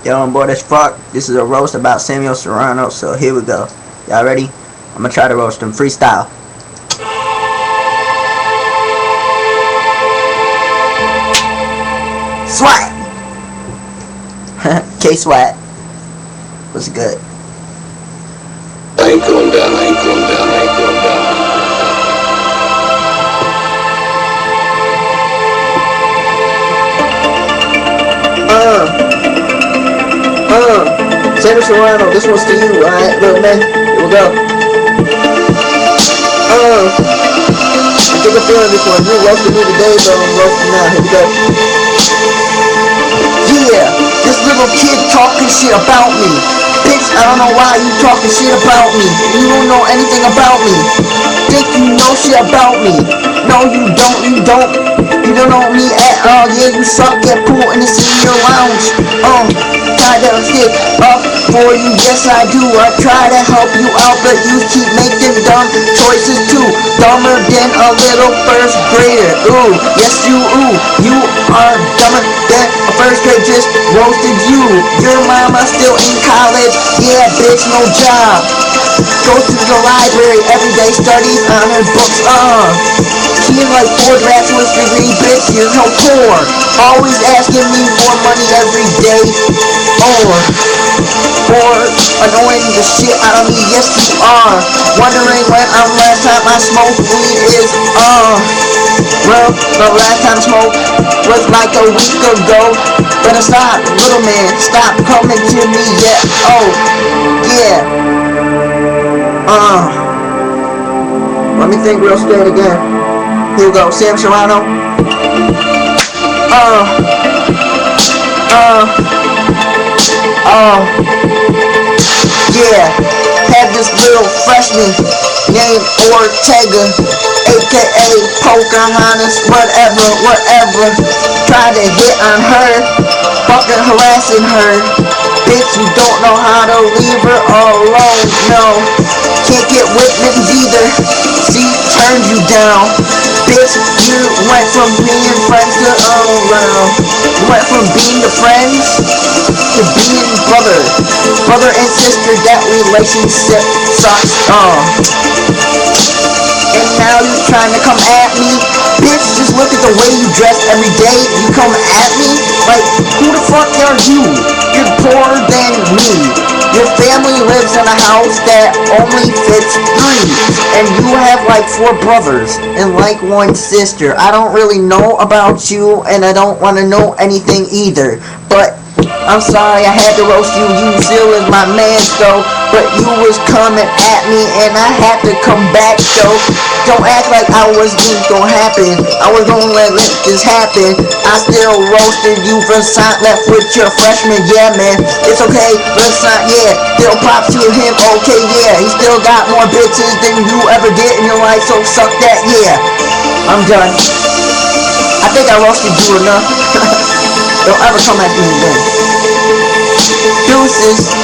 Yo, I'm bored as fuck. This is a roast about Samuel Serrano, so here we go. Y'all ready? I'm gonna try to roast him freestyle. Swat! K-Swat. What's good? I ain't going down, I ain't going down, I ain't going down. Samuel Serrano, this one's to you, alright, little man? Here we go. I think I'm feeling this one. You roasted me today, so I'm roasting now. Here we go. Yeah, this little kid talking shit about me. Bitch, I don't know why you talking shit about me. You don't know anything about me. Think you know shit about me. No, you don't. You don't know me at all. Yeah, you suck at pool in the senior lounge. Try to stick up for you, yes I do. I try to help you out, but you keep making dumb choices too. Dumber than a little first grader. Ooh, yes you are dumber than a first grade. Just roasted you. Your mama still in college. Yeah, bitch, no job. Go to the library every day, studies on her books. She is like 4 bachelor's degree, bitch, you're no poor. Always asking me for money every day. Or annoying the shit out of me, yes you are. Wondering when last time I smoked weed is, well, the last time I smoked was like a week ago. But stop, little man, stop coming to me, yeah, let me think real straight again. Here we go, Sam Serrano. Yeah, had this little freshman named Ortega, aka Pocahontas, whatever. Tried to hit on her, fucking harassing her. Bitch, you don't know how to leave her alone, no. Can't get witnesses either, she turned you down. Bitch, you went from being friends to you went from being the friends to being brother and sister. That relationship sucks. And now you trying to come at me, bitch. Just look at the way you dress every day. You come at me like, who the fuck are you? You're poorer than me. Your family lives in a house that only fits 3, and you have like 4 brothers and like 1 sister. I don't really know about you, and I don't want to know anything either. But I'm sorry I had to roast you. You still is my man, though. But you was coming at me, and I had to come back, though. Don't act like I was gonna happen. I was gonna let this happen. I still roasted you for sign left with your freshman. Yeah, man, it's okay. Let's not, yeah. Still props to him. Okay, yeah. He still got more bitches than you ever did in your life. So suck that. Yeah, I'm done. I think I roasted you enough. Don't ever come at me again. Deuces.